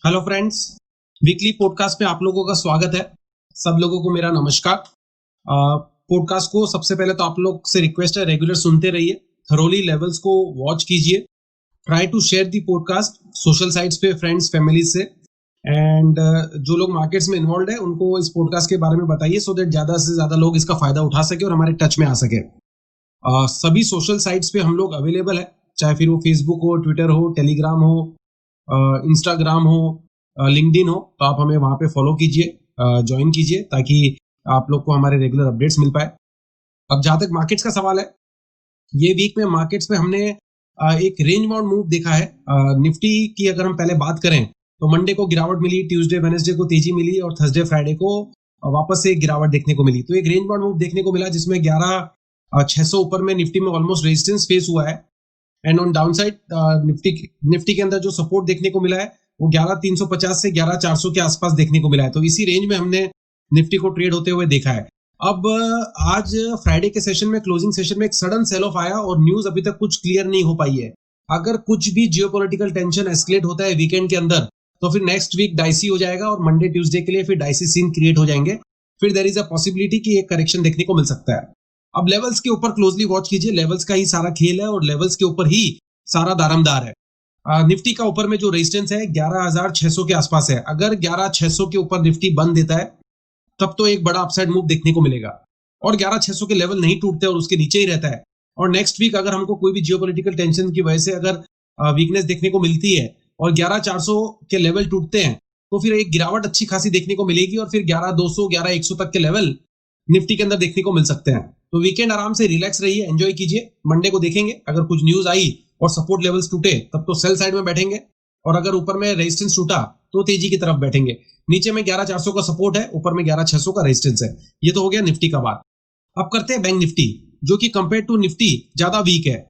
Hello friends, weekly podcast में आप लोगों का स्वागत है। सब लोगों को मेरा नमस्कार। पॉडकास्ट को सबसे पहले तो आप लोग से रिक्वेस्ट है, रेगुलर सुनते रहिए, थरोली लेवल्स को वॉच कीजिए, try to share the podcast social sites पे फ्रेंड्स फैमिली से। एंड जो लोग मार्केट्स में इन्वॉल्व है उनको इस पॉडकास्ट के बारे में बताइए, सो दैट ज़्यादा से ज़्यादा लोग इसका फायदा उठा सके और हमारे टच में आ सके। सभी सोशल साइट्स पे हम लोग अवेलेबल है, चाहे फिर वो फेसबुक हो, ट्विटर हो, टेलीग्राम हो, इंस्टाग्राम हो, लिंक्डइन हो, तो आप हमें वहां पे फॉलो कीजिए, ज्वाइन कीजिए, ताकि आप लोग को हमारे रेगुलर अपडेट्स मिल पाए। अब जहां तक मार्केट्स का सवाल है, ये वीक में मार्केट्स में हमने एक रेंज बाउंड मूव देखा है। निफ्टी की अगर हम पहले बात करें तो मंडे को गिरावट मिली, ट्यूसडे वेडनेसडे को तेजी मिली और थर्सडे फ्राइडे को वापस से गिरावट देखने को मिली। तो एक रेंज बाउंड मूव देखने को मिला जिसमें 11,600 ऊपर में निफ्टी में ऑलमोस्ट रेजिस्टेंस फेस हुआ है। And on down side Nifty के अंदर जो सपोर्ट देखने को मिला है वो 11,350 से 11,400 के आसपास देखने को मिला है। तो इसी रेंज में हमने निफ्टी को ट्रेड होते हुए देखा है। अब आज फ्राइडे के सेशन में, क्लोजिंग सेशन में एक सडन सेल ऑफ आया और न्यूज अभी तक कुछ क्लियर नहीं हो पाई है। अगर कुछ भी जियोपॉलिटिकल टेंशन एस्केलेट होता है वीकेंड के अंदर तो फिर नेक्स्ट वीक डाइसी हो जाएगा और मंडे ट्यूसडे के लिए फिर डाइसी सीन क्रिएट हो जाएंगे। फिर देयर इज अ पॉसिबिलिटी कि एक करेक्शन देखने को मिल सकता है। अब लेवल्स के ऊपर क्लोजली वॉच कीजिए, लेवल्स का ही सारा खेल है और लेवल्स के ऊपर ही सारा दारमदार है। निफ्टी का ऊपर में जो रेजिस्टेंस है 11,600 के आसपास है। अगर 11,600 के ऊपर निफ्टी बंद देता है तब तो एक बड़ा अपसाइड मूव देखने को मिलेगा, और 11,600 के लेवल नहीं टूटते और उसके नीचे ही रहता है और नेक्स्ट वीक अगर हमको कोई भी जियोपॉलिटिकल टेंशन की वजह से अगर वीकनेस देखने को मिलती है और 11,400 के लेवल टूटते हैं तो फिर एक गिरावट अच्छी खासी देखने को मिलेगी और फिर 11,200 11,100 तक के लेवल निफ्टी के अंदर देखने को मिल सकते हैं। तो वीकेंड आराम से रिलैक्स रहिए, एंजॉय कीजिए। मंडे को देखेंगे, अगर कुछ न्यूज आई और सपोर्ट लेवल्स टूटे तब तो सेल साइड में बैठेंगे, और अगर ऊपर में रेजिस्टेंस टूटा तो तेजी की तरफ बैठेंगे। नीचे में 11,400 का सपोर्ट है, ऊपर में 11,600 का रेजिस्टेंस है। ये तो हो गया निफ्टी का बात। अब करते हैं बैंक निफ्टी, जो कि कंपेयर टू निफ्टी ज्यादा वीक है।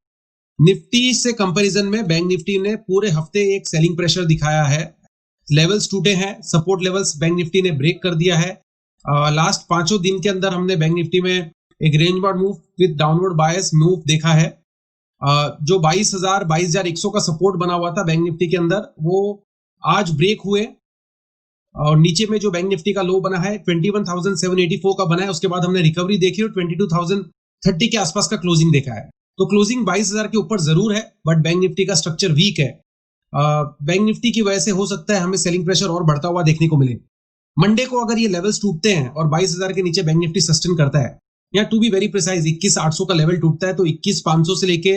निफ्टी से कंपैरिजन में बैंक निफ्टी ने पूरे हफ्ते एक सेलिंग प्रेशर दिखाया है। लेवल्स टूटे हैं, सपोर्ट लेवल्स बैंक निफ्टी ने ब्रेक कर दिया है। लास्ट 5 दिन के अंदर हमने बैंक निफ्टी में एक range bound move with downward bias move देखा है। जो 22,100 का सपोर्ट बना हुआ था बैंक निफ्टी के अंदर, वो आज ब्रेक हुए और नीचे में जो बैंक निफ्टी का लो बना है 21,784 का बना है। उसके बाद हमने रिकवरी देखी और 22,030 के आसपास का क्लोजिंग देखा है। तो क्लोजिंग 22,000 के ऊपर जरूर है, बट बैंक निफ्टी का स्ट्रक्चर वीक है। बैंक निफ्टी की वजह से हो सकता है हमें सेलिंग प्रेशर और बढ़ता हुआ देखने को मिले। मंडे को अगर ये लेवल्स टूटते हैं और 22,000 के नीचे बैंक निफ्टी सस्टेन करता है, या टू बी वेरी प्रिसाइज 21,800 का लेवल टूटता है, तो 21,500 से लेके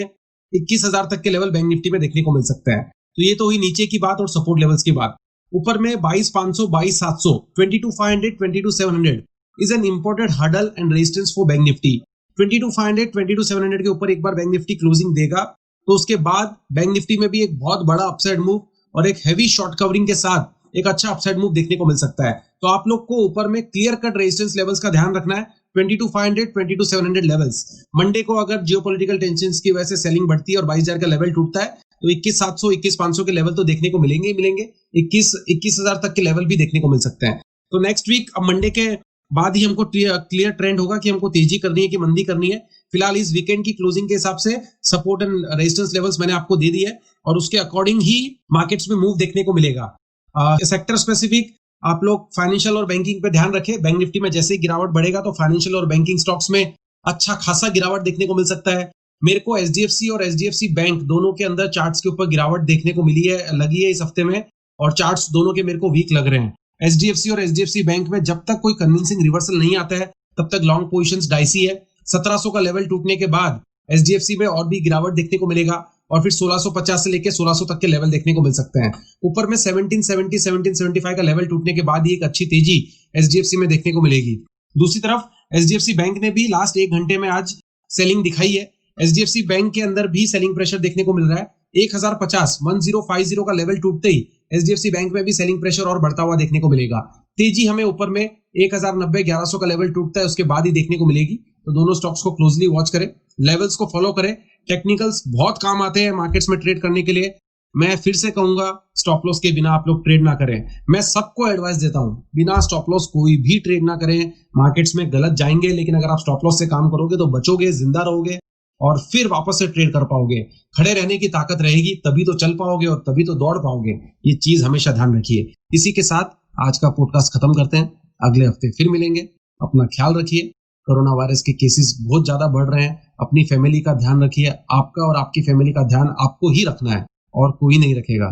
21,000 तक के लेवल बैंक निफ्टी में देखने को मिल सकता है। तो ये तो हुई नीचे की बात और सपोर्ट लेवल्स की बात। ऊपर में 22,500, 22,700, 22,500, 22,700 is an important hurdle and resistance for bank Nifty. 22,500, 22,700 के ऊपर एक बार बैंक निफ्टी क्लोजिंग देगा तो उसके बाद बैंक निफ्टी में भी एक बहुत बड़ा अपसाइड मूव और एक हैवी शॉर्ट कवरिंग के साथ एक अच्छा अपसाइड मूव देखने को मिल सकता है। तो आप लोग को ऊपर में क्लियर कट रेजिस्टेंस लेवल्स का ध्यान रखना है, 22,500, 22,700 लेवल्स। मंडे को अगर जियोपॉलिटिकल टेंशंस की वजह से सेलिंग बढ़ती है और 22,000 का लेवल टूटता है तो 21,700, 21,500 के लेवल तो देखने को मिलेंगे ही मिलेंगे। 21,000 तक के लेवल भी देखने को मिल सकते हैं। तो नेक्स्ट वीक, अब मंडे के बाद ही हमको क्लियर ट्रेंड होगा कि हमको तेजी करनी है कि मंदी करनी है। फिलहाल इस वीकेंड की क्लोजिंग के हिसाब से सपोर्ट एंड रेजिस्टेंस लेवल्स मैंने आपको दे दिए और उसके अकॉर्डिंग ही मार्केट्स में मूव देखने को मिलेगा। सेक्टर स्पेसिफिक आप लोग फाइनेंशियल और बैंकिंग पे ध्यान रखें। बैंक निफ्टी में जैसे ही गिरावट बढ़ेगा तो फाइनेंशियल और बैंकिंग स्टॉक्स में अच्छा खासा गिरावट देखने को मिल सकता है। मेरे को एचडीएफसी और एचडीएफसी बैंक दोनों के अंदर चार्ट्स के ऊपर गिरावट देखने को लगी है इस हफ्ते में, और चार्ट्स दोनों के मेरे को वीक लग रहे हैं। एचडीएफसी और एचडीएफसी बैंक में जब तक कोई कन्विंसिंग रिवर्सल नहीं आता है तब तक लॉन्ग पोजीशंस डाइसी है। 1,700 का लेवल टूटने के बाद एचडीएफसी में और भी गिरावट देखने को मिलेगा और फिर 1,650 से लेकर 1,600 तक के लेवल देखने को मिल सकते हैं। ऊपर में 1770, 1775 का लेवल टूटने के बाद ही एक अच्छी तेजी एचडीएफसी में देखने को मिलेगी। दूसरी तरफ एचडीएफसी बैंक ने भी लास्ट 1 घंटे में आज सेलिंग दिखाई है। एचडीएफसी बैंक के अंदर भी सेलिंग प्रेशर देखने को मिल रहा है। 1,050 का लेवल टूटते ही एचडीएफसी बैंक में भी सेलिंग प्रेशर और बढ़ता हुआ देखने को मिलेगा। तेजी हमें ऊपर में 1,090, 1,100 का लेवल टूटता है उसके बाद ही देखने को मिलेगी। तो दोनों स्टॉक्स को क्लोजली वॉच करें, लेवल्स को फॉलो करें। टेक्निकल्स बहुत काम आते हैं मार्केट्स में ट्रेड करने के लिए। मैं फिर से कहूंगा, स्टॉप लॉस के बिना आप लोग ट्रेड ना करें। मैं सबको एडवाइस देता हूं, बिना स्टॉप लॉस कोई भी ट्रेड ना करें। मार्केट्स में गलत जाएंगे, लेकिन अगर आप स्टॉप लॉस से काम करोगे तो बचोगे, जिंदा रहोगे। और फिर वापस से ट्रेड कर पाओगे। खड़े रहने की ताकत रहेगी तभी तो चल पाओगे और तभी तो दौड़ पाओगे। ये चीज हमेशा ध्यान रखिए। इसी के साथ आज का पॉडकास्ट खत्म करते हैं। अगले हफ्ते फिर मिलेंगे। अपना ख्याल रखिए। कोरोना वायरस के केसेस बहुत ज्यादा बढ़ रहे हैं। अपनी फैमिली का ध्यान रखिए। आपका और आपकी फैमिली का ध्यान आपको ही रखना है और कोई नहीं रखेगा।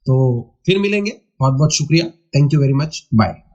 तो फिर मिलेंगे। बहुत बहुत शुक्रिया। Thank you very much. Bye.